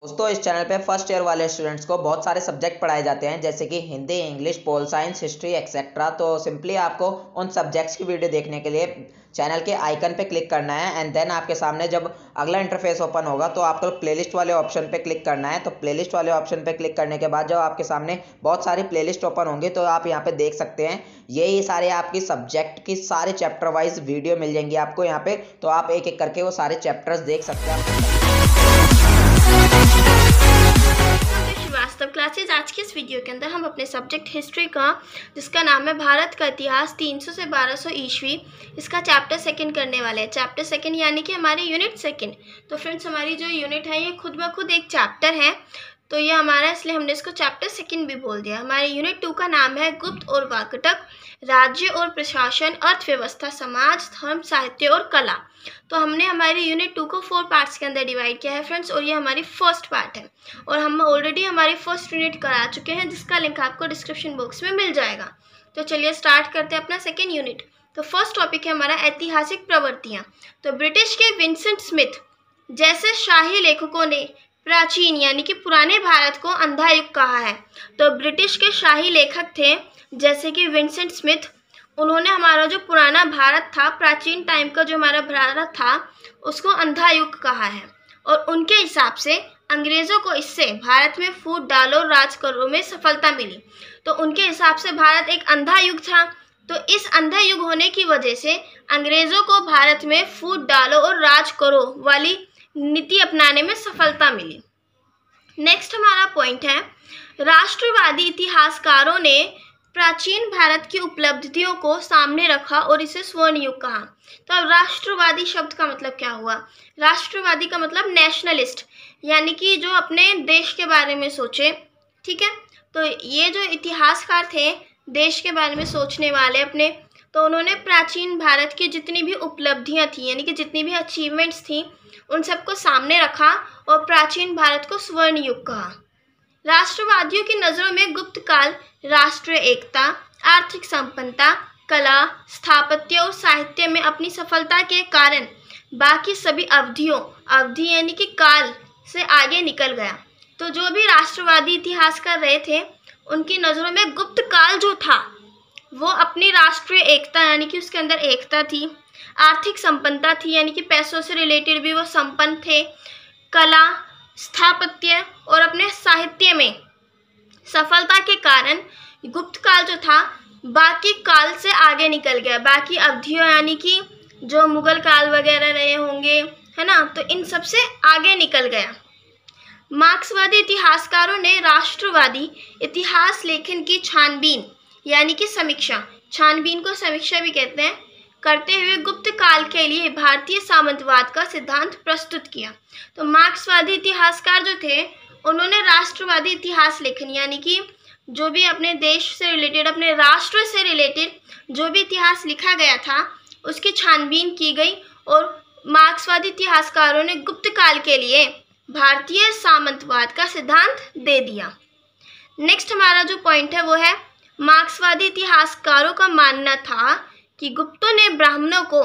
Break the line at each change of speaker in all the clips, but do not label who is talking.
दोस्तों इस चैनल पे फर्स्ट ईयर वाले स्टूडेंट्स को बहुत सारे सब्जेक्ट पढ़ाए जाते हैं जैसे कि Hindi, English, pol science, history etcetera. तो सिंपली आपको उन सब्जेक्ट्स की वीडियो देखने के लिए चैनल के आइकन पे क्लिक करना है एंड देन आपके सामने जब अगला इंटरफेस ओपन होगा तो आपको प्लेलिस्ट वाले ऑप्शन पे क्लिक करना है। तो प्लेलिस्ट वाले ऑप्शन पे क्लिक करने के बाद जब आपके सामने बहुत सारी प्लेलिस्ट ओपन होंगी तो आप यहाँ पे देख सकते हैं यही सारे आपकी सब्जेक्ट की सारे चैप्टर वाइज वीडियो मिल जाएंगी आपको यहाँ पे। तो आप एक एक करके वो सारे चैप्टर्स देख सकते हैं।
श्रीवास्तव क्लासेज। आज के इस वीडियो के अंदर हम अपने सब्जेक्ट हिस्ट्री का, जिसका नाम है भारत का इतिहास 300 से 1200 ईस्वी, इसका चैप्टर सेकंड करने वाले हैं। चैप्टर सेकंड यानी कि हमारी यूनिट सेकंड। तो फ्रेंड्स हमारी जो यूनिट है ये खुद ब खुद एक चैप्टर है, तो ये हमारा, इसलिए हमने इसको चैप्टर सेकंड भी बोल दिया। हमारे यूनिट 2 का नाम है गुप्त और वाकटक, राज्य और प्रशासन, अर्थव्यवस्था, समाज, धर्म, साहित्य और कला। तो हमने हमारी यूनिट 2 को 4 पार्ट्स के अंदर डिवाइड किया है फ्रेंड्स, और ये हमारी फर्स्ट पार्ट है और हम ऑलरेडी हमारी फर्स्ट यूनिट करा चुके हैं, जिसका लिंक आपको डिस्क्रिप्शन बॉक्स में मिल जाएगा। तो चलिए स्टार्ट करते हैं अपना सेकेंड यूनिट। तो फर्स्ट टॉपिक है हमारा ऐतिहासिक प्रवृत्तियाँ। तो ब्रिटिश के विंसेंट स्मिथ जैसे शाही लेखकों ने प्राचीन यानी कि पुराने भारत को अंधा युग कहा है। तो ब्रिटिश के शाही लेखक थे जैसे कि विंसेंट स्मिथ, उन्होंने हमारा जो पुराना भारत था, प्राचीन टाइम का जो हमारा भारत था, उसको अंधा युग कहा है। और उनके हिसाब से अंग्रेज़ों को इससे भारत में फूट डालो, राज करो में सफलता मिली। तो उनके हिसाब से भारत एक अंधा युग था। तो इस अंधा युग होने की वजह से अंग्रेज़ों को भारत में फूट डालो और राज करो वाली नीति अपनाने में सफलता मिली। नेक्स्ट हमारा पॉइंट है, राष्ट्रवादी इतिहासकारों ने प्राचीन भारत की उपलब्धियों को सामने रखा और इसे स्वर्ण युग कहा। तो अब राष्ट्रवादी शब्द का मतलब क्या हुआ? राष्ट्रवादी का मतलब नेशनलिस्ट, यानी कि जो अपने देश के बारे में सोचे। ठीक है, तो ये जो इतिहासकार थे देश के बारे में सोचने वाले अपने, तो उन्होंने प्राचीन भारत की जितनी भी उपलब्धियां थी यानी कि जितनी भी अचीवमेंट्स थी उन सबको सामने रखा और प्राचीन भारत को स्वर्ण युग कहा। राष्ट्रवादियों की नज़रों में गुप्त काल राष्ट्रीय एकता, आर्थिक संपन्नता, कला, स्थापत्य और साहित्य में अपनी सफलता के कारण बाकी सभी अवधि यानी कि काल से आगे निकल गया। तो जो भी राष्ट्रवादी इतिहासकार रहे थे उनकी नज़रों में गुप्त काल जो था वो अपनी राष्ट्रीय एकता यानी कि उसके अंदर एकता थी, आर्थिक संपन्नता थी यानी कि पैसों से रिलेटेड भी वो संपन्न थे, कला, स्थापत्य और अपने साहित्य में सफलता के कारण गुप्त काल जो था बाकी काल से आगे निकल गया। बाकी अवधियों यानी कि जो मुगल काल वगैरह रहे होंगे, है ना, तो इन सब से आगे निकल गया। मार्क्सवादी इतिहासकारों ने राष्ट्रवादी इतिहास लेखन की छानबीन यानी कि समीक्षा, छानबीन को समीक्षा भी कहते हैं, करते हुए गुप्त काल के लिए भारतीय सामंतवाद का सिद्धांत प्रस्तुत किया। तो मार्क्सवादी इतिहासकार जो थे उन्होंने राष्ट्रवादी इतिहास लेखन यानी कि जो भी अपने देश से रिलेटेड, अपने राष्ट्र से रिलेटेड जो भी इतिहास लिखा गया था उसकी छानबीन की गई और मार्क्सवादी इतिहासकारों ने गुप्त काल के लिए भारतीय सामंतवाद का सिद्धांत दे दिया। नेक्स्ट हमारा जो पॉइंट है वो है, मार्क्सवादी इतिहासकारों का मानना था कि गुप्तों ने ब्राह्मणों को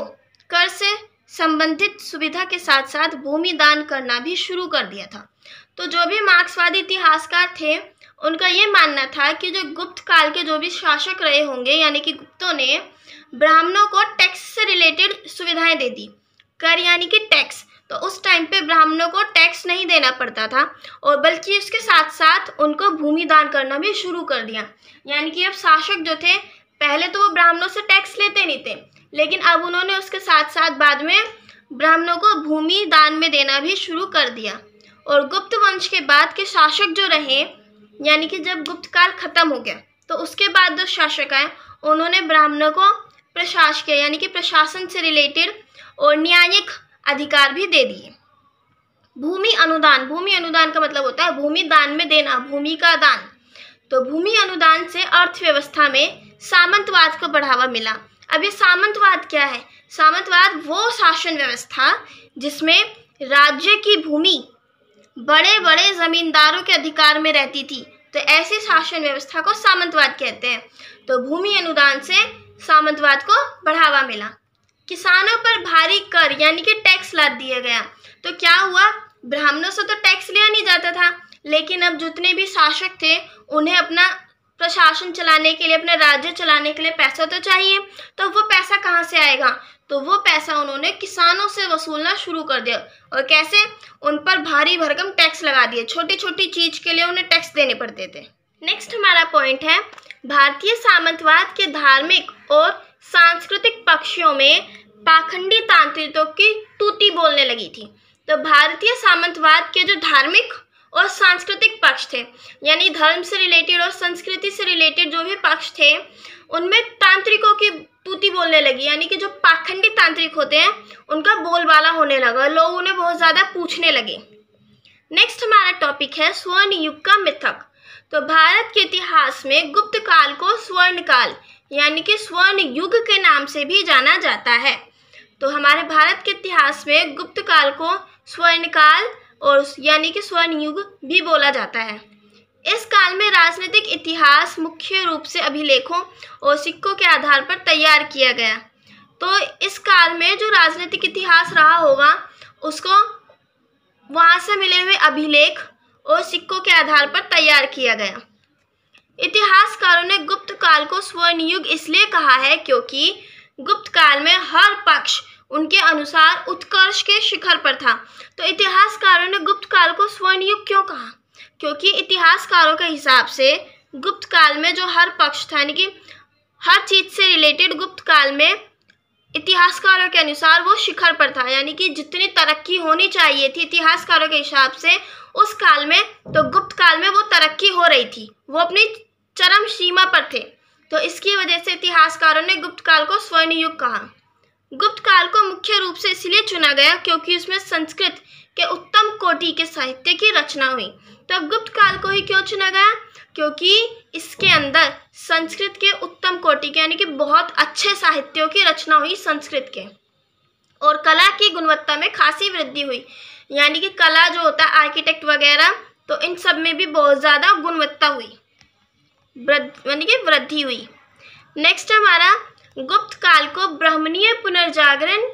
कर से संबंधित सुविधा के साथ साथ भूमि दान करना भी शुरू कर दिया था। तो जो भी मार्क्सवादी इतिहासकार थे उनका ये मानना था कि जो गुप्त काल के जो भी शासक रहे होंगे यानी कि गुप्तों ने ब्राह्मणों को टैक्स से रिलेटेड सुविधाएं दे दी। कर यानी कि टैक्स, तो उस टाइम पे ब्राह्मणों को टैक्स नहीं देना पड़ता था और बल्कि उसके साथ साथ उनको भूमि दान करना भी शुरू कर दिया। यानी कि अब शासक जो थे पहले तो वो ब्राह्मणों से टैक्स लेते नहीं थे, लेकिन अब उन्होंने उसके साथ साथ बाद में ब्राह्मणों को भूमि दान में देना भी शुरू कर दिया। और गुप्त वंश के बाद के शासक जो रहे यानी कि जब गुप्त काल खत्म हो गया तो उसके बाद जो शासक आए उन्होंने ब्राह्मणों को प्रशासकीय यानी कि प्रशासन से रिलेटेड और न्यायिक अधिकार भी दे दिए। भूमि अनुदान, भूमि अनुदान का मतलब होता है भूमि दान में देना, भूमि का दान। तो भूमि अनुदान से अर्थव्यवस्था में सामंतवाद को बढ़ावा मिला। अब ये सामंतवाद क्या है? सामंतवाद वो शासन व्यवस्था जिसमें राज्य की भूमि बड़े बड़े जमींदारों के अधिकार में रहती थी, तो ऐसी शासन व्यवस्था को सामंतवाद कहते हैं। तो भूमि अनुदान से सामंतवाद को बढ़ावा मिला। किसानों पर भारी कर यानी कि टैक्स लाद दिया गया। तो क्या हुआ? ब्राह्मणों से तो टैक्स लिया नहीं जाता था, लेकिन अब जितने भी शासक थे उन्हें अपना प्रशासन चलाने के लिए, अपने राज्य चलाने के लिए पैसा तो चाहिए। तो वो पैसा कहाँ से आएगा? तो वो पैसा उन्होंने किसानों से वसूलना शुरू कर दिया। और कैसे? उन पर भारी भरकम टैक्स लगा दिए। छोटी छोटी चीज के लिए उन्हें टैक्स देने पड़ते थे। नेक्स्ट हमारा पॉइंट है, भारतीय सामंतवाद के धार्मिक और सांस्कृतिक पक्षों में पाखंडी तांत्रिकों की तूती बोलने लगी थी। तो भारतीय सामंतवाद के जो धार्मिक और सांस्कृतिक पक्ष थे, यानी धर्म से रिलेटेड और संस्कृति से रिलेटेड जो भी पक्ष थे, उनमें तांत्रिकों की तूती बोलने लगी। यानी कि जो पाखंडी तांत्रिक होते हैं उनका बोलबाला होने लगा, लोग उन्हें बहुत ज़्यादा पूछने लगे। नेक्स्ट हमारा टॉपिक है स्वर्ण युग का मिथक। तो भारत के इतिहास में गुप्त काल को स्वर्ण काल यानी कि स्वर्ण युग के नाम से भी जाना जाता है। तो हमारे भारत के इतिहास में गुप्त काल को स्वर्ण काल और यानी कि स्वर्ण युग भी बोला जाता है। इस काल में राजनीतिक इतिहास मुख्य रूप से अभिलेखों और सिक्कों के आधार पर तैयार किया गया। तो इस काल में जो राजनीतिक इतिहास रहा होगा उसको वहाँ से मिले हुए अभिलेख और सिक्कों के आधार पर तैयार किया गया। इतिहासकारों ने गुप्त काल को स्वर्ण युग इसलिए कहा है क्योंकि गुप्त काल में हर पक्ष उनके अनुसार उत्कर्ष के शिखर पर था। तो इतिहासकारों ने गुप्त काल को स्वर्ण युग क्यों कहा? क्योंकि इतिहासकारों के हिसाब से गुप्त काल में जो हर पक्ष था, यानी कि हर चीज से रिलेटेड गुप्त काल में इतिहासकारों के अनुसार वो शिखर पर था। यानी कि जितनी तरक्की होनी चाहिए थी इतिहासकारों के हिसाब से उस काल में, तो गुप्त काल में वो तरक्की हो रही थी, वो अपनी चरम सीमा पर थे। तो इसकी वजह से इतिहासकारों ने गुप्त काल को स्वर्ण युग कहा। गुप्त काल को मुख्य रूप से इसलिए चुना गया क्योंकि उसमें संस्कृत के उत्तम कोटि के साहित्य की रचना हुई। तो गुप्त काल को ही क्यों चुना गया? क्योंकि इसके अंदर संस्कृत के उत्तम कोटि के यानी कि बहुत अच्छे साहित्यों की रचना हुई संस्कृत के, और कला की गुणवत्ता में खासी वृद्धि हुई। यानी कि कला जो होता है आर्किटेक्ट वगैरह, तो इन सब में भी बहुत ज़्यादा गुणवत्ता हुई, यानी कि वृद्धि हुई। नेक्स्ट हमारा गुप्त काल को ब्राह्मणीय पुनर्जागरण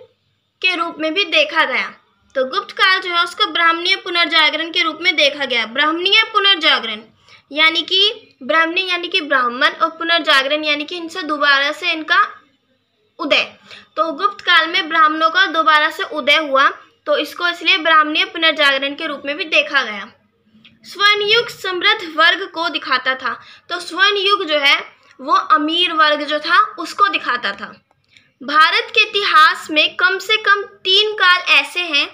के रूप में भी देखा गया। तो गुप्त काल जो है उसको ब्राह्मणीय पुनर्जागरण के रूप में देखा गया। ब्राह्मणीय पुनर्जागरण यानी कि ब्राह्मणी यानी कि ब्राह्मण और पुनर्जागरण यानी कि इनसे दोबारा से इनका उदय। तो गुप्त काल में ब्राह्मणों का दोबारा से उदय हुआ, तो इसको इसलिए ब्राह्मणीय पुनर्जागरण के रूप में भी देखा गया। स्वर्ण युग समृद्ध वर्ग को दिखाता था। तो स्वर्ण युग जो है वो अमीर वर्ग जो था उसको दिखाता था। भारत के इतिहास में कम से कम 3 काल ऐसे हैं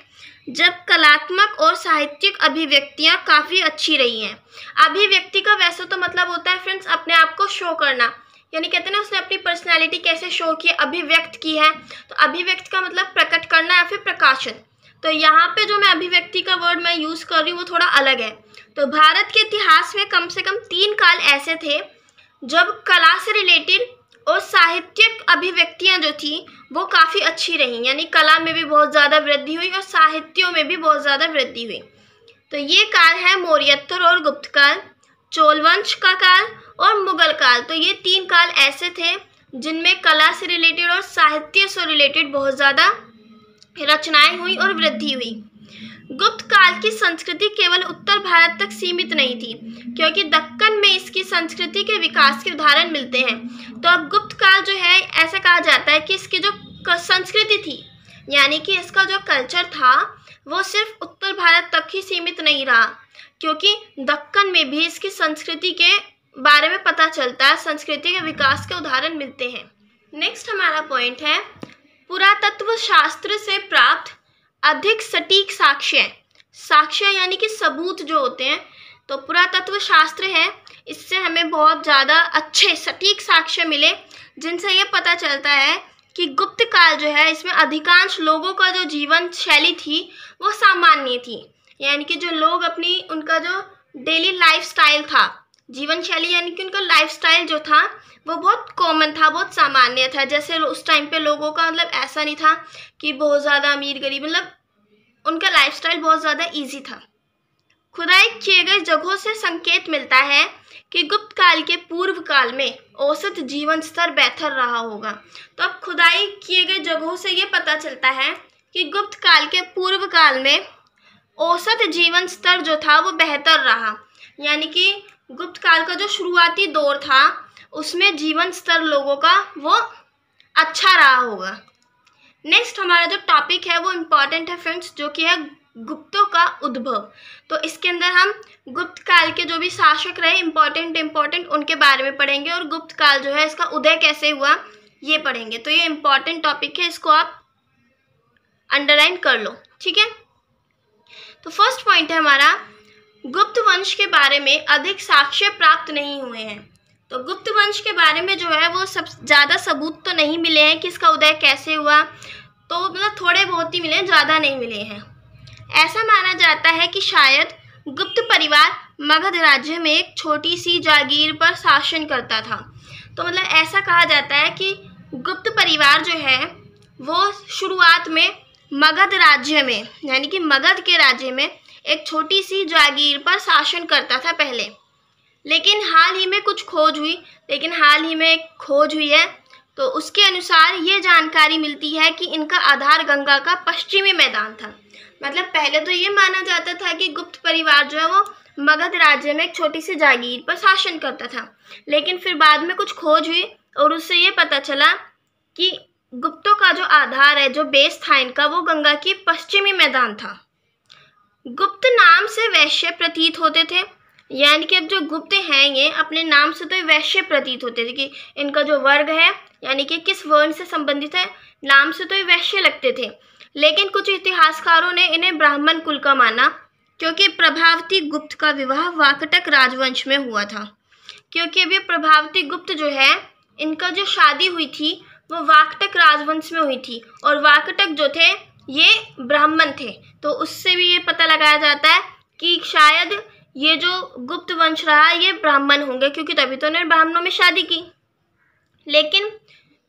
जब कलात्मक और साहित्यिक अभिव्यक्तियां काफ़ी अच्छी रही हैं। अभिव्यक्ति का वैसे तो मतलब होता है फ्रेंड्स अपने आप को शो करना, यानी कहते हैं ना उसने अपनी पर्सनैलिटी कैसे शो की, अभिव्यक्त की है। तो अभिव्यक्त का मतलब प्रकट करना या फिर प्रकाशन। तो यहाँ पे जो मैं अभिव्यक्ति का वर्ड मैं यूज़ कर रही हूँ वो थोड़ा अलग है। तो भारत के इतिहास में कम से कम 3 काल ऐसे थे जब कला से रिलेटेड और साहित्यिक अभिव्यक्तियां जो थी वो काफ़ी अच्छी रहीं। यानी कला में भी बहुत ज़्यादा वृद्धि हुई और साहित्यों में भी बहुत ज़्यादा वृद्धि हुई। तो ये काल है मौर्योत्तर और गुप्त काल, चोल वंश का काल और मुगल काल। तो ये 3 काल ऐसे थे जिनमें कला से रिलेटेड और साहित्य से रिलेटेड बहुत ज़्यादा रचनाएं हुई और वृद्धि हुई। गुप्त काल की संस्कृति केवल उत्तर भारत तक सीमित नहीं थी क्योंकि दक्कन में इसकी संस्कृति के विकास के उदाहरण मिलते हैं। तो अब गुप्त काल जो है ऐसा कहा जाता है कि इसकी जो संस्कृति थी यानी कि इसका जो कल्चर था वो सिर्फ उत्तर भारत तक ही सीमित नहीं रहा, क्योंकि दक्कन में भी इसकी संस्कृति के बारे में पता चलता है, संस्कृति के विकास के उदाहरण मिलते हैं। नेक्स्ट हमारा पॉइंट है पुरातत्व शास्त्र से प्राप्त अधिक सटीक साक्ष्य यानी कि सबूत जो होते हैं। तो पुरातत्व शास्त्र है, इससे हमें बहुत ज़्यादा अच्छे सटीक साक्ष्य मिले जिनसे ये पता चलता है कि गुप्त काल जो है इसमें अधिकांश लोगों का जो जीवन शैली थी वो सामान्य थी। यानी कि जो लोग अपनी उनका जो डेली लाइफस्टाइल था, जीवन शैली यानी कि उनका लाइफस्टाइल जो था वो बहुत कॉमन था, बहुत सामान्य था। जैसे उस टाइम पे लोगों का मतलब ऐसा नहीं था कि बहुत ज़्यादा अमीर गरीब, मतलब उनका लाइफस्टाइल बहुत ज़्यादा इजी था। खुदाई किए गए जगहों से संकेत मिलता है कि गुप्त काल के पूर्व काल में औसत जीवन स्तर बेहतर रहा होगा। तो अब खुदाई किए गए जगहों से ये पता चलता है कि गुप्त काल के पूर्व काल में औसत जीवन स्तर जो था वो बेहतर रहा, यानी कि गुप्त काल का जो शुरुआती दौर था उसमें जीवन स्तर लोगों का वो अच्छा रहा होगा। नेक्स्ट हमारा जो टॉपिक है वो इम्पॉर्टेंट है फ्रेंड्स, जो कि है गुप्तों का उद्भव। तो इसके अंदर हम गुप्त काल के जो भी शासक रहे इम्पॉर्टेंट उनके बारे में पढ़ेंगे, और गुप्त काल जो है इसका उदय कैसे हुआ ये पढ़ेंगे। तो ये इम्पॉर्टेंट टॉपिक है, इसको आप अंडरलाइन कर लो, ठीक है। तो फर्स्ट पॉइंट है हमारा, गुप्त वंश के बारे में अधिक साक्ष्य प्राप्त नहीं हुए हैं। तो गुप्त वंश के बारे में जो है वो सब ज़्यादा सबूत तो नहीं मिले हैं कि इसका उदय कैसे हुआ, तो मतलब थोड़े बहुत ही मिले हैं, ज़्यादा नहीं मिले हैं। ऐसा माना जाता है कि शायद गुप्त परिवार मगध राज्य में एक छोटी सी जागीर पर शासन करता था। तो मतलब ऐसा कहा जाता है कि गुप्त परिवार जो है वो शुरुआत में मगध राज्य में, यानी कि मगध के राज्य में एक छोटी सी जागीर पर शासन करता था पहले, लेकिन हाल ही में एक खोज हुई है। तो उसके अनुसार ये जानकारी मिलती है कि इनका आधार गंगा का पश्चिमी मैदान था। मतलब पहले तो ये माना जाता था कि गुप्त परिवार जो है वो मगध राज्य में एक छोटी सी जागीर पर शासन करता था, लेकिन फिर बाद में कुछ खोज हुई और उससे ये पता चला कि गुप्तों का जो आधार है, जो बेस था इनका, वो गंगा की पश्चिमी मैदान था। गुप्त नाम से वैश्य प्रतीत होते थे, यानी कि अब जो गुप्त हैं ये अपने नाम से तो वैश्य प्रतीत होते थे कि इनका जो वर्ग है यानी कि किस वर्ण से संबंधित है, नाम से तो ये वैश्य लगते थे। लेकिन कुछ इतिहासकारों ने इन्हें ब्राह्मण कुल का माना, क्योंकि प्रभावती गुप्त का विवाह वाकटक राजवंश में हुआ था। क्योंकि अब ये प्रभावती गुप्त जो है इनका जो शादी हुई थी वो वाकटक राजवंश में हुई थी, और वाकटक जो थे ये ब्राह्मण थे। तो उससे भी ये पता लगाया जाता है कि शायद ये जो गुप्त वंश रहा ये ब्राह्मण होंगे, क्योंकि तभी तो उन्होंने ब्राह्मणों में शादी की। लेकिन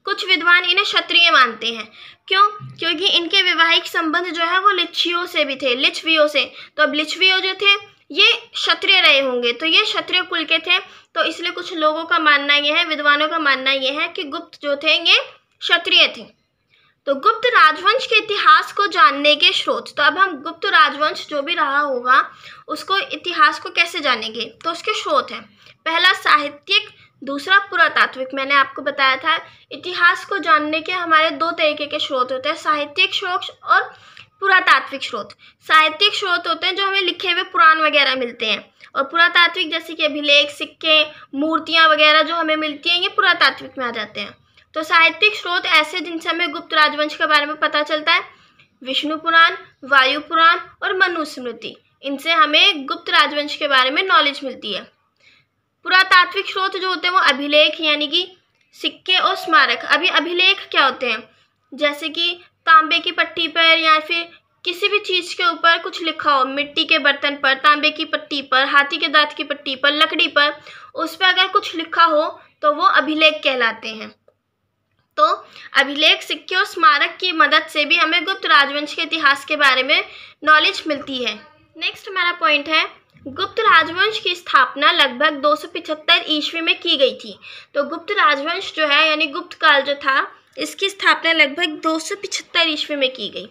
कुछ विद्वान इन्हें क्षत्रिय मानते हैं। क्यों? क्योंकि इनके वैवाहिक संबंध जो है वो लिच्छवियों से भी थे, लिच्छवियों से। तो अब लिच्छवियों जो थे ये क्षत्रिय रहे होंगे, तो ये क्षत्रिय कुल के थे। तो इसलिए कुछ लोगों का मानना ये है, विद्वानों का मानना ये है कि गुप्त जो थे ये क्षत्रिय थे। तो गुप्त राजवंश के इतिहास को जानने के स्रोत। तो अब हम गुप्त राजवंश जो भी रहा होगा उसको इतिहास को कैसे जानेंगे, तो उसके स्रोत हैं। पहला साहित्यिक, दूसरा पुरातात्विक। मैंने आपको बताया था इतिहास को जानने के हमारे दो तरीके के स्रोत होते हैं, साहित्यिक स्रोत और पुरातात्विक स्रोत। साहित्यिक स्रोत होते हैं जो हमें लिखे हुए पुराण वगैरह मिलते हैं, और पुरातात्विक जैसे कि अभिलेख, सिक्के, मूर्तियां वगैरह जो हमें मिलती हैं ये पुरातात्विक में आ जाते हैं। तो साहित्यिक स्रोत ऐसे जिनसे हमें गुप्त राजवंश के बारे में पता चलता है, विष्णु पुराण, वायु पुराण और मनुस्मृति। इनसे हमें गुप्त राजवंश के बारे में नॉलेज मिलती है। पुरातात्विक स्रोत जो होते हैं वो अभिलेख यानी कि सिक्के और स्मारक। अभी अभिलेख क्या होते हैं, जैसे कि तांबे की पट्टी पर या फिर किसी भी चीज़ के ऊपर कुछ लिखा हो, मिट्टी के बर्तन पर, तांबे की पट्टी पर, हाथी के दांत की पट्टी पर, लकड़ी पर, उस पर अगर कुछ लिखा हो तो वो अभिलेख कहलाते हैं। तो अभिलेख, सिक्के और स्मारक की मदद से भी हमें गुप्त राजवंश के इतिहास के बारे में नॉलेज मिलती है। नेक्स्ट हमारा पॉइंट है, गुप्त राजवंश की स्थापना लगभग 275 ईस्वी में की गई थी। तो गुप्त राजवंश जो है यानी गुप्त काल जो था इसकी स्थापना लगभग 275 ईस्वी में की गई,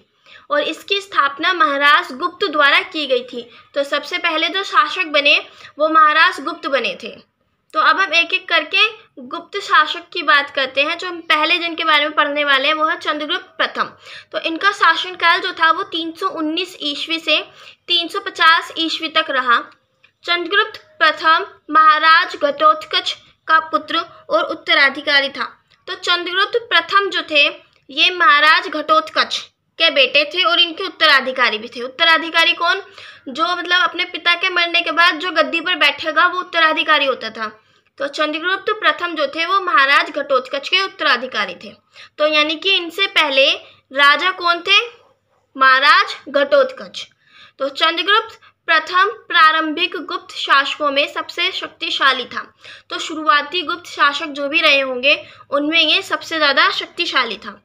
और इसकी स्थापना महाराज गुप्त द्वारा की गई थी। तो सबसे पहले जो शासक बने वो महाराज गुप्त बने थे। तो अब हम एक एक करके गुप्त शासक की बात करते हैं। जो हम पहले जिनके बारे में पढ़ने वाले हैं वो है चंद्रगुप्त प्रथम। तो इनका शासनकाल जो था वो 319 ईस्वी से 350 ईस्वी तक रहा। चंद्रगुप्त प्रथम महाराज घटोत्कच का पुत्र और उत्तराधिकारी था। तो चंद्रगुप्त प्रथम जो थे ये महाराज घटोत्कच के बेटे थे और इनके उत्तराधिकारी भी थे। उत्तराधिकारी कौन? जो मतलब अपने पिता के मरने के बाद जो गद्दी पर बैठेगा वो उत्तराधिकारी होता था। तो चंद्रगुप्त प्रथम जो थे वो महाराज घटोत्कच के उत्तराधिकारी थे। तो यानी कि इनसे पहले राजा कौन थे? महाराज घटोत्कच। तो चंद्रगुप्त प्रथम प्रारंभिक गुप्त शासकों में सबसे शक्तिशाली था। तो शुरुआती गुप्त शासक जो भी रहे होंगे उनमें ये सबसे ज़्यादा शक्तिशाली था।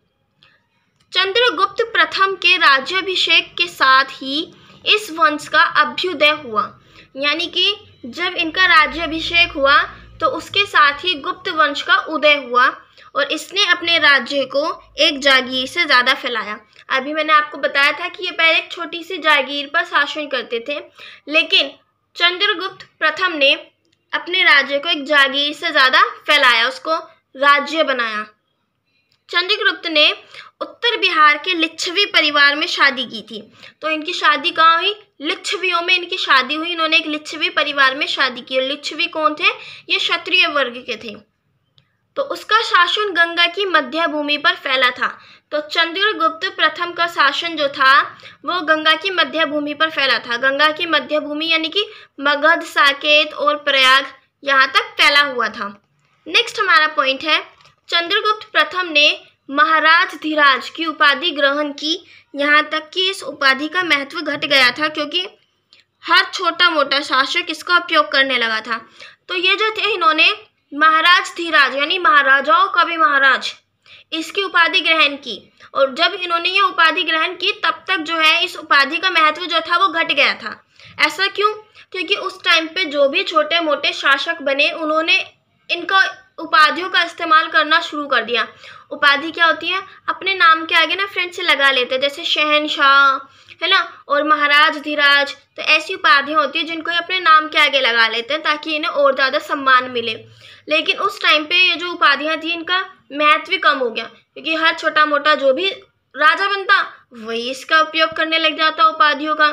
चंद्रगुप्त प्रथम के राज्याभिषेक के साथ ही इस वंश का अभ्युदय हुआ, यानी कि जब इनका राज्याभिषेक हुआ तो उसके साथ ही गुप्त वंश का उदय हुआ और इसने अपने राज्य को एक जागीर से ज़्यादा फैलाया। अभी मैंने आपको बताया था कि ये पहले एक छोटी सी जागीर पर शासन करते थे, लेकिन चंद्रगुप्त प्रथम ने अपने राज्य को एक जागीर से ज़्यादा फैलाया, उसको राज्य बनाया। चंद्रगुप्त ने उत्तर बिहार के लिच्छवी परिवार में शादी की थी। तो इनकी शादी कहाँ हुई? लिच्छवियों में इनकी शादी हुई। इन्होंने एक लिच्छवी परिवार में शादी की। लिच्छवी कौन थे? ये क्षत्रिय वर्ग के थे। तो उसका शासन गंगा की मध्य भूमि पर फैला था। तो चंद्रगुप्त प्रथम का शासन जो था वो गंगा की मध्य भूमि पर फैला था। गंगा की मध्य भूमि यानी कि मगध, साकेत और प्रयाग, यहाँ तक फैला हुआ था। नेक्स्ट हमारा पॉइंट है, चंद्रगुप्त प्रथम ने महाराज धीराज की उपाधि ग्रहण की। यहाँ तक कि इस उपाधि का महत्व घट गया था क्योंकि हर छोटा मोटा शासक इसका उपयोग करने लगा था। तो ये जो थे, इन्होंने महाराज धीराज यानी महाराजाओं का भी महाराज, इसकी उपाधि ग्रहण की। और जब इन्होंने ये उपाधि ग्रहण की तब तक जो है इस उपाधि का महत्व जो था वो घट गया था। ऐसा क्यों? क्योंकि उस टाइम पे जो भी छोटे मोटे शासक बने उन्होंने इनका उपाधियों का इस्तेमाल करना शुरू कर दिया। उपाधि क्या होती है? अपने नाम के आगे ना फ्रेंड से लगा लेते हैं, जैसे शहनशाह है ना, और महाराज धीराज। तो ऐसी उपाधियाँ होती है जिनको ये अपने नाम के आगे लगा लेते हैं ताकि इन्हें और ज़्यादा सम्मान मिले। लेकिन उस टाइम पे ये जो उपाधियाँ थी इनका महत्व कम हो गया क्योंकि हर छोटा मोटा जो भी राजा बनता वही इसका उपयोग करने लग जाता उपाधियों का।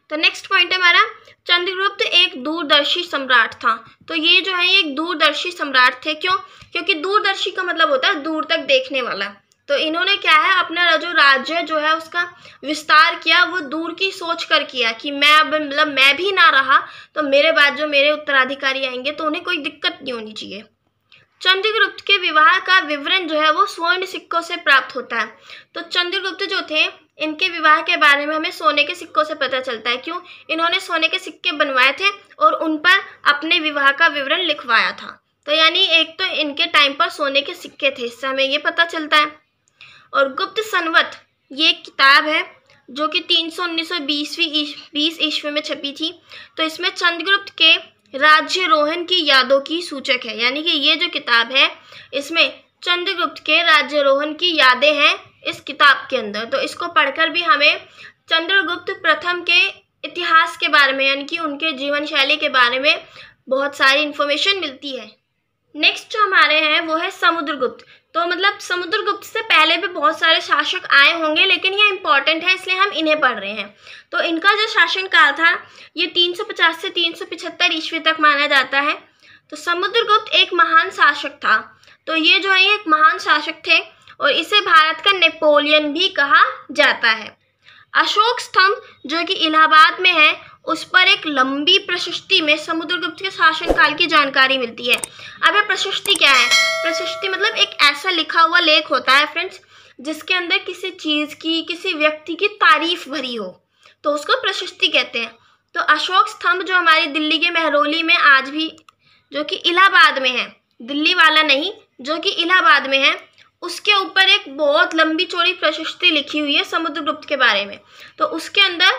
तो नेक्स्ट पॉइंट है हमारा, चंद्रगुप्त एक दूरदर्शी सम्राट था। तो ये जो है एक दूरदर्शी सम्राट थे। क्यों? क्योंकि दूरदर्शी का मतलब होता है दूर तक देखने वाला। तो इन्होंने क्या है, अपना जो राज्य जो है उसका विस्तार किया, वो दूर की सोच कर किया कि मैं अब मतलब मैं भी ना रहा तो मेरे बाद जो मेरे उत्तराधिकारी आएंगे तो उन्हें कोई दिक्कत नहीं होनी चाहिए। चंद्रगुप्त के विवाह का विवरण जो है वो स्वर्ण सिक्कों से प्राप्त होता है। तो चंद्रगुप्त जो थे इनके विवाह के बारे में हमें सोने के सिक्कों से पता चलता है। क्यों? इन्होंने सोने के सिक्के बनवाए थे और उन पर अपने विवाह का विवरण लिखवाया था। तो यानी एक तो इनके टाइम पर सोने के सिक्के थे, इससे हमें ये पता चलता है। और गुप्त संवत ये किताब है जो कि 300-1920 ईस्वी में छपी थी। तो इसमें चंद्रगुप्त के राज्यारोहण की यादों की सूचक है, यानी कि ये जो किताब है इसमें चंद्रगुप्त के राज्यारोहण की यादें हैं इस किताब के अंदर। तो इसको पढ़कर भी हमें चंद्रगुप्त प्रथम के इतिहास के बारे में यानी कि उनके जीवन शैली के बारे में बहुत सारी इंफॉर्मेशन मिलती है। नेक्स्ट जो हमारे हैं वो है समुद्रगुप्त। तो मतलब समुद्रगुप्त से पहले भी बहुत सारे शासक आए होंगे लेकिन ये इंपॉर्टेंट है इसलिए हम इन्हें पढ़ रहे हैं। तो इनका जो शासनकाल था ये 350 से 375 ईस्वी तक माना जाता है। तो समुद्रगुप्त एक महान शासक था। तो ये जो है एक महान शासक थे और इसे भारत का नेपोलियन भी कहा जाता है। अशोक स्तंभ जो कि इलाहाबाद में है उस पर एक लंबी प्रशस्ति में समुद्रगुप्त के शासनकाल की जानकारी मिलती है। अब ये प्रशस्ति क्या है? प्रशस्ति मतलब एक ऐसा लिखा हुआ लेख होता है फ्रेंड्स जिसके अंदर किसी चीज़ की, किसी व्यक्ति की तारीफ भरी हो, तो उसको प्रशस्ति कहते हैं। तो अशोक स्तंभ जो हमारी दिल्ली के महरौली में आज भी, जो कि इलाहाबाद में है, दिल्ली वाला नहीं, जो कि इलाहाबाद में है, उसके ऊपर एक बहुत लंबी चौड़ी प्रशस्ति लिखी हुई है समुद्रगुप्त के बारे में। तो उसके अंदर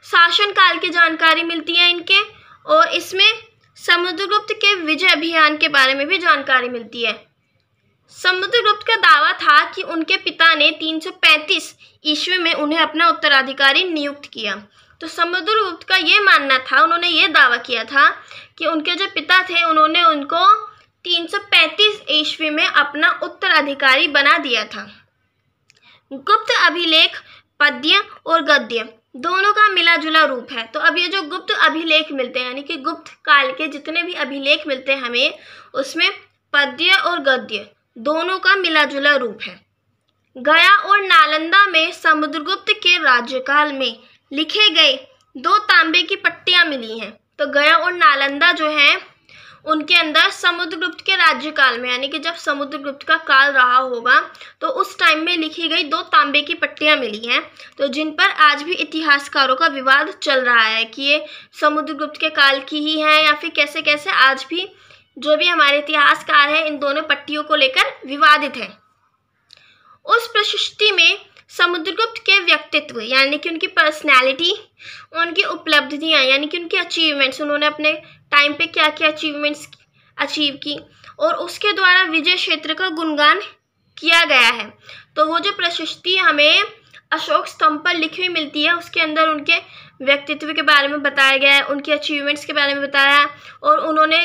शासनकाल की जानकारी मिलती है इनके, और इसमें समुद्रगुप्त के विजय अभियान के बारे में भी जानकारी मिलती है। समुद्रगुप्त का दावा था कि उनके पिता ने 335 ईस्वी में उन्हें अपना उत्तराधिकारी नियुक्त किया। तो समुद्रगुप्त का ये मानना था, उन्होंने ये दावा किया था कि उनके जो पिता थे उन्होंने उनको 335 ईस्वी में अपना उत्तराधिकारी बना दिया था। गुप्त अभिलेख पद्य और गद्य दोनों का मिला जुला रूप है। तो अब ये जो गुप्त अभिलेख मिलते हैं यानी कि गुप्त काल के जितने भी अभिलेख मिलते हैं हमें, उसमें पद्य और गद्य दोनों का मिला जुला रूप है। गया और नालंदा में समुद्रगुप्त के राज्यकाल में लिखे गए 2 तांबे की पट्टियां मिली हैं। तो गया और नालंदा जो है उनके अंदर समुद्रगुप्त के राज्यकाल में यानी कि जब समुद्रगुप्त का काल रहा होगा तो उस टाइम में लिखी गई 2 तांबे की पट्टियां मिली हैं। तो जिन पर आज भी इतिहासकारों का विवाद चल रहा है कि ये समुद्रगुप्त के काल की ही है या फिर कैसे कैसे, आज भी जो भी हमारे इतिहासकार हैं इन दोनों पट्टियों को लेकर विवादित है। उस प्रशस्ति में समुद्रगुप्त के व्यक्तित्व यानी कि उनकी पर्सनैलिटी, उनकी उपलब्धियां यानी कि उनकी अचीवमेंट्स, उन्होंने अपने टाइम पे क्या क्या अचीवमेंट्स अचीव की और उसके द्वारा विजय क्षेत्र का गुणगान किया गया है। तो वो जो प्रशस्ति हमें अशोक स्तंभ पर लिखी हुई मिलती है उसके अंदर उनके व्यक्तित्व के बारे में बताया गया है, उनके अचीवमेंट्स के बारे में बताया है और उन्होंने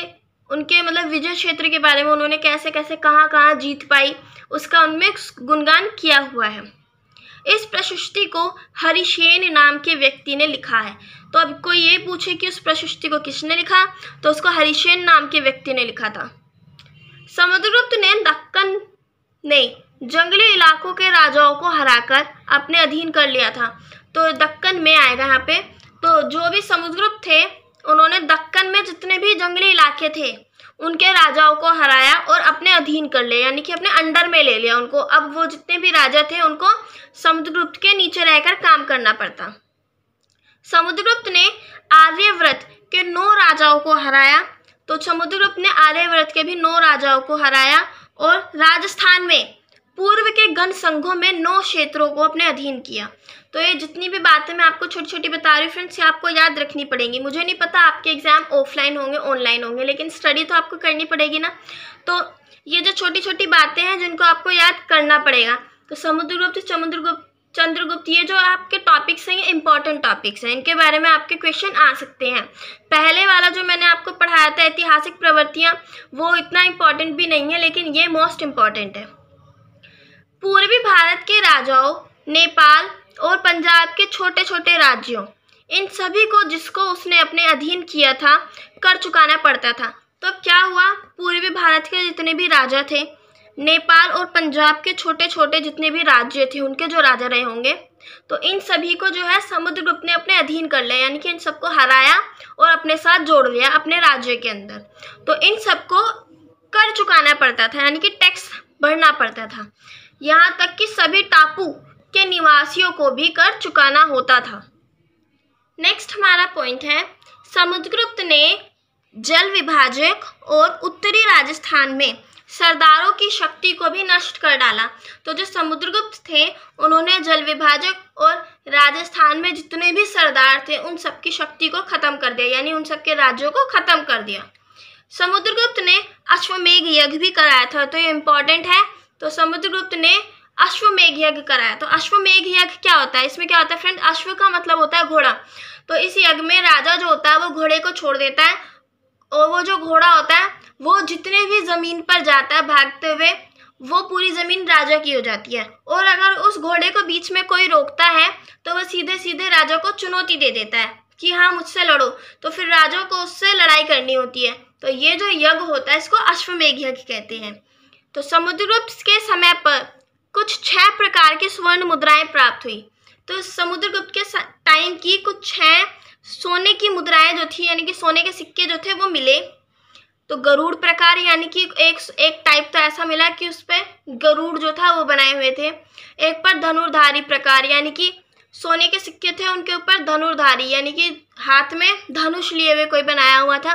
उनके मतलब विजय क्षेत्र के बारे में उन्होंने कैसे कैसे कहाँ कहाँ जीत पाई उसका उनमें गुणगान किया हुआ है। इस प्रशस्ति को हरिसेन नाम के व्यक्ति ने लिखा है। तो अब कोई ये पूछे कि उस प्रशस्ति को किसने लिखा, तो उसको हरिसेन नाम के व्यक्ति ने लिखा था। समुद्रगुप्त ने दक्कन में जंगली इलाकों के राजाओं को हराकर अपने अधीन कर लिया था। तो दक्कन में आएगा यहाँ पे। तो जो भी समुद्रगुप्त थे उन्होंने दक्कन में जितने भी जंगली इलाके थे उनके राजाओं को हराया और अपने अधीन कर लिया, यानी कि अपने अंडर में ले लिया उनको। अब वो जितने भी राजा थे उनको समुद्रगुप्त के नीचे रहकर काम करना पड़ता। समुद्रगुप्त ने आर्यव्रत के 9 राजाओं को हराया। तो समुद्रगुप्त ने आर्यव्रत के भी 9 राजाओं को हराया और राजस्थान में पूर्व के गण संघों में 9 क्षेत्रों को अपने अधीन किया। तो ये जितनी भी बातें मैं आपको छोटी छोटी बता रही हूँ फ्रेंड्स, ये आपको याद रखनी पड़ेंगी। मुझे नहीं पता आपके एग्जाम ऑफलाइन होंगे ऑनलाइन होंगे, लेकिन स्टडी तो आपको करनी पड़ेगी ना। तो ये जो छोटी छोटी बातें हैं जिनको आपको याद करना पड़ेगा। तो समुद्रगुप्त, चंद्रगुप्त, ये जो आपके टॉपिक्स हैं ये इंपॉर्टेंट टॉपिक्स हैं, इनके बारे में आपके क्वेश्चन आ सकते हैं। पहले वाला जो मैंने आपको पढ़ाया था ऐतिहासिक प्रवृत्तियाँ, वो इतना इम्पॉर्टेंट भी नहीं है, लेकिन ये मोस्ट इम्पॉर्टेंट है। पूर्वी भारत के राजाओं, नेपाल और पंजाब के छोटे छोटे राज्यों, इन सभी को जिसको उसने अपने अधीन किया था कर चुकाना पड़ता था। तो क्या हुआ, पूर्वी भारत के जितने भी राजा थे, नेपाल और पंजाब के छोटे छोटे जितने भी राज्य थे उनके जो राजा रहे होंगे, तो इन सभी को जो है समुद्रगुप्त ने अपने अधीन कर लिया, यानी कि इन सबको हराया और अपने साथ जोड़ लिया अपने राज्य के अंदर। तो इन सबको कर चुकाना पड़ता था, यानी कि टैक्स भरना पड़ता था। यहाँ तक कि सभी टापू के निवासियों को भी कर चुकाना होता था। नेक्स्ट हमारा पॉइंट है, समुद्रगुप्त ने जल विभाजक और उत्तरी राजस्थान में सरदारों की शक्ति को भी नष्ट कर डाला। तो जो समुद्रगुप्त थे उन्होंने जल विभाजक और राजस्थान में जितने भी सरदार थे उन सबकी शक्ति को खत्म कर दिया, यानी उन सबके राज्यों को खत्म कर दिया। समुद्रगुप्त ने अश्वमेध यज्ञ भी कराया था, तो ये इम्पोर्टेंट है। तो समुद्रगुप्त ने अश्वमेध यज्ञ कराया। तो अश्वमेध यज्ञ क्या होता है, इसमें क्या होता है फ्रेंड, अश्व का मतलब होता है घोड़ा। तो इस यज्ञ में राजा जो होता है वो घोड़े को छोड़ देता है और वो जो घोड़ा होता है वो जितने भी जमीन पर जाता है भागते हुए, वो पूरी जमीन राजा की हो जाती है। और अगर उस घोड़े को बीच में कोई रोकता है तो वह सीधे सीधे राजा को चुनौती दे देता है कि हाँ मुझसे लड़ो। तो फिर राजा को उससे लड़ाई करनी होती है। तो ये जो यज्ञ होता है इसको अश्वमेध यज्ञ कहते हैं। तो समुद्रगुप्त के समय पर कुछ 6 प्रकार की स्वर्ण मुद्राएं प्राप्त हुई। तो समुद्रगुप्त के टाइम की कुछ 6 सोने की मुद्राएं जो थी, यानी कि सोने के सिक्के जो थे वो मिले। तो गरुड़ प्रकार, यानी कि एक टाइप तो ऐसा मिला कि उस पर गरुड़ जो था वो बनाए हुए थे। एक पर धनुर्धारी प्रकार, यानी कि सोने के सिक्के थे उनके ऊपर धनुर्धारी, यानी कि हाथ में धनुष लिए हुए कोई बनाया हुआ था।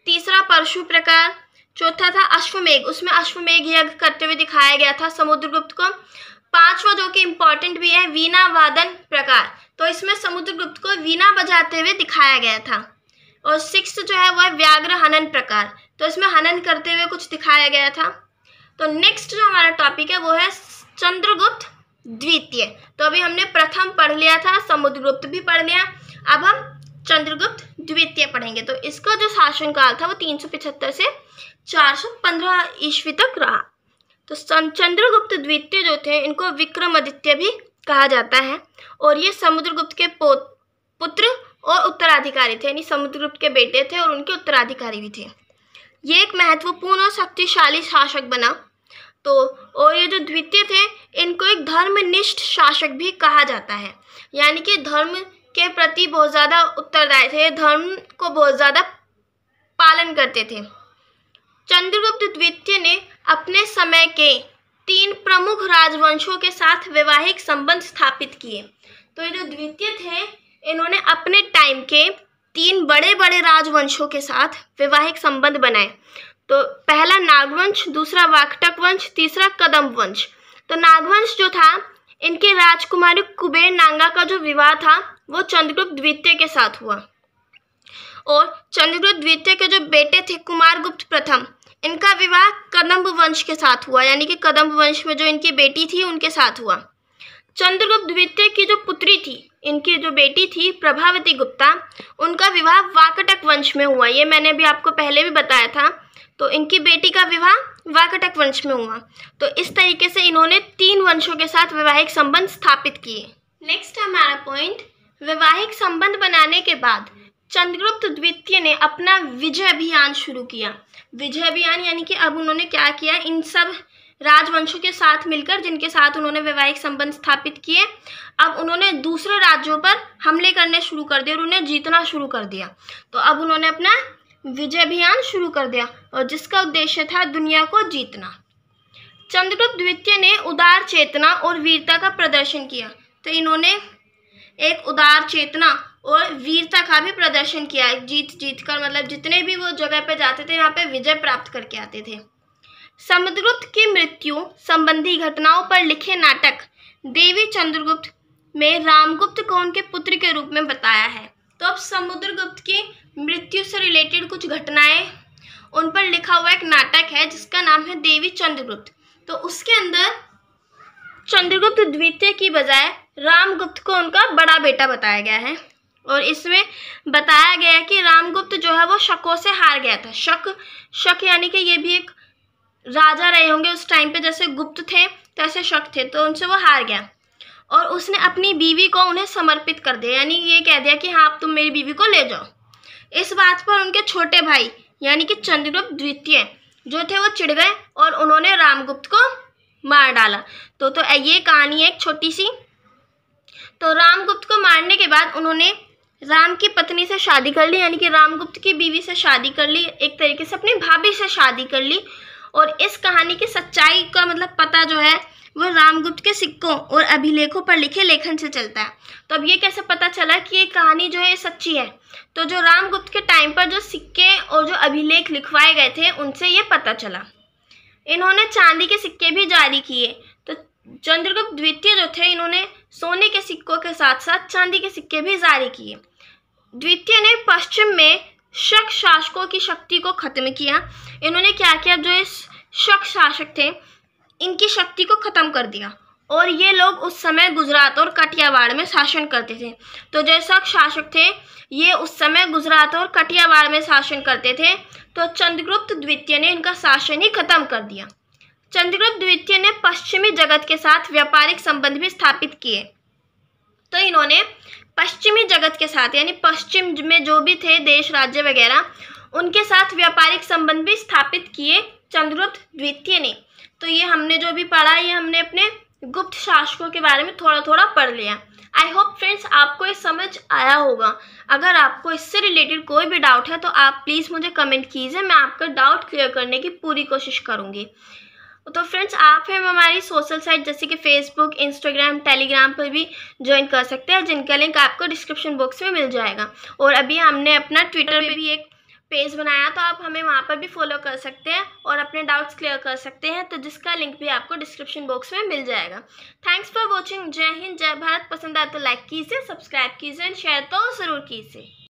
तीसरा परशु प्रकार। चौथा था अश्वमेध, उसमें अश्वमेध यज्ञ करते हुए दिखाया गया था समुद्रगुप्त को। 5वां जो कि इम्पोर्टेंट भी है, वीणा वादन प्रकार। तो इसमें समुद्रगुप्त को वीणा बजाते हुए दिखाया गया था। और 6 जो है वह व्याघ्र हनन प्रकार। तो इसमें हनन करते हुए कुछ दिखाया गया था। तो नेक्स्ट जो हमारा टॉपिक है वो है चंद्रगुप्त द्वितीय। तो अभी हमने प्रथम पढ़ लिया था, समुद्रगुप्त भी पढ़ लिया, अब हम चंद्रगुप्त द्वितीय पढ़ेंगे। तो इसका जो शासनकाल था वो 375 से 415 ईस्वी तक रहा। तो चंद्रगुप्त द्वितीय जो थे इनको विक्रमादित्य भी कहा जाता है और ये समुद्रगुप्त के पुत्र और उत्तराधिकारी थे, यानी समुद्रगुप्त के बेटे थे और उनके उत्तराधिकारी भी थे। ये एक महत्वपूर्ण और शक्तिशाली शासक बना। तो और ये जो द्वितीय थे इनको एक धर्मनिष्ठ शासक भी कहा जाता है, यानी कि धर्म के प्रति बहुत ज़्यादा उत्तरदायी थे, धर्म को बहुत ज़्यादा पालन करते थे। चंद्रगुप्त द्वितीय ने अपने समय के 3 प्रमुख राजवंशों के साथ वैवाहिक संबंध स्थापित किए। तो ये जो द्वितीय थे इन्होंने अपने टाइम के 3 बड़े बड़े राजवंशों के साथ वैवाहिक संबंध बनाए। तो पहला नागवंश, दूसरा वाकटक वंश, तीसरा कदम्ब वंश। तो नागवंश जो था इनके राजकुमारी कुबेर नांगा का जो विवाह था वो चंद्रगुप्त द्वितीय के साथ हुआ। और चंद्रगुप्त द्वितीय के जो बेटे थे कुमारगुप्त प्रथम, इनका विवाह कदम्ब वंश के साथ हुआ, यानी कि कदम्ब वंश में जो इनकी बेटी थी उनके साथ हुआ। चंद्रगुप्त द्वितीय की जो पुत्री थी, इनकी जो बेटी थी प्रभावती गुप्ता, उनका विवाह वाकटक वंश में हुआ। ये मैंने भी आपको पहले भी बताया था। तो इनकी बेटी का विवाह वाकटक वंश में हुआ। तो इस तरीके से इन्होंने 3 वंशों के साथ वैवाहिक संबंध स्थापित किए। नेक्स्ट हमारा पॉइंट, वैवाहिक संबंध बनाने के बाद चंद्रगुप्त द्वितीय ने अपना विजय अभियान शुरू किया। विजय अभियान यानी कि अब उन्होंने क्या किया, इन सब राजवंशों के साथ मिलकर जिनके साथ उन्होंने वैवाहिक संबंध स्थापित किए, अब उन्होंने दूसरे राज्यों पर हमले करने शुरू कर दिए और उन्हें जीतना शुरू कर दिया। तो अब उन्होंने अपना विजय अभियान शुरू कर दिया और जिसका उद्देश्य था दुनिया को जीतना। चंद्रगुप्त द्वितीय ने उदार चेतना और वीरता का प्रदर्शन किया। तो इन्होंने एक उदार चेतना और वीरता का भी प्रदर्शन किया, जीत कर, मतलब जितने भी वो जगह पे जाते थे यहाँ पे विजय प्राप्त करके आते थे। समुद्रगुप्त की मृत्यु संबंधी घटनाओं पर लिखे नाटक देवी चंद्रगुप्त में रामगुप्त को उनके पुत्र के रूप में बताया है। तो अब समुद्रगुप्त की मृत्यु से रिलेटेड कुछ घटनाएं, उन पर लिखा हुआ एक नाटक है जिसका नाम है देवी चंद्रगुप्त। तो उसके अंदर चंद्रगुप्त द्वितीय की बजाय रामगुप्त को उनका बड़ा बेटा बताया गया है और इसमें बताया गया है कि रामगुप्त जो है वो शकों से हार गया था। शक यानी कि ये भी एक राजा रहे होंगे उस टाइम पे, जैसे गुप्त थे तो ऐसे शक थे, तो उनसे वो हार गया और उसने अपनी बीवी को उन्हें समर्पित कर दिया, यानी ये कह दिया कि हाँ अब तुम मेरी बीवी को ले जाओ। इस बात पर उनके छोटे भाई यानी कि चंद्रगुप्त द्वितीय जो थे वो चिढ़ गए और उन्होंने रामगुप्त को मार डाला। तो ये कहानी है एक छोटी सी। तो रामगुप्त को मारने के बाद उन्होंने राम की पत्नी से शादी कर ली, यानी कि रामगुप्त की बीवी से शादी कर ली, एक तरीके से अपनी भाभी से शादी कर ली। और इस कहानी की सच्चाई का मतलब पता जो है वो रामगुप्त के सिक्कों और अभिलेखों पर लिखे लेखन से चलता है। तो अब ये कैसे पता चला कि ये कहानी जो है ये सच्ची है? तो जो रामगुप्त के टाइम पर जो सिक्के और जो अभिलेख लिखवाए गए थे उनसे ये पता चला। इन्होंने चांदी के सिक्के भी जारी किए। तो चंद्रगुप्त द्वितीय जो थे इन्होंने सोने के सिक्कों के साथ साथ चांदी के सिक्के भी जारी किए। द्वितीय ने पश्चिम में शक शासकों की शक्ति को खत्म किया। इन्होंने क्या किया, जो इस शक शासक थे इनकी शक्ति को खत्म कर दिया और ये लोग उस समय गुजरात और कटियावाड़ में शासन करते थे। तो जो शक शासक थे ये उस समय गुजरात और कटियावाड़ में शासन करते थे। तो चंद्रगुप्त द्वितीय ने इनका शासन ही खत्म कर दिया। चंद्रगुप्त द्वितीय ने पश्चिमी जगत के साथ व्यापारिक संबंध भी स्थापित किए। तो इन्होंने पश्चिमी जगत के साथ यानी पश्चिम में जो भी थे देश राज्य वगैरह उनके साथ व्यापारिक संबंध भी स्थापित किए चंद्रगुप्त द्वितीय ने। तो ये हमने जो भी पढ़ा ये हमने अपने गुप्त शासकों के बारे में थोड़ा थोड़ा पढ़ लिया। आई होप फ्रेंड्स आपको ये समझ आया होगा। अगर आपको इससे रिलेटेड कोई भी डाउट है तो आप प्लीज़ मुझे कमेंट कीजिए, मैं आपका डाउट क्लियर करने की पूरी कोशिश करूँगी। तो फ्रेंड्स आप हैं हमारी सोशल साइट जैसे कि फेसबुक, इंस्टाग्राम, टेलीग्राम पर भी ज्वाइन कर सकते हैं जिनका लिंक आपको डिस्क्रिप्शन बॉक्स में मिल जाएगा। और अभी हमने अपना ट्विटर पे भी एक पेज बनाया तो आप हमें वहाँ पर भी फॉलो कर सकते हैं और अपने डाउट्स क्लियर कर सकते हैं, तो जिसका लिंक भी आपको डिस्क्रिप्शन बॉक्स में मिल जाएगा। Thanks for watching. जय हिंद, जय भारत। पसंद आए तो लाइक कीजिए, सब्सक्राइब कीजिए एंड शेयर तो ज़रूर कीजिए।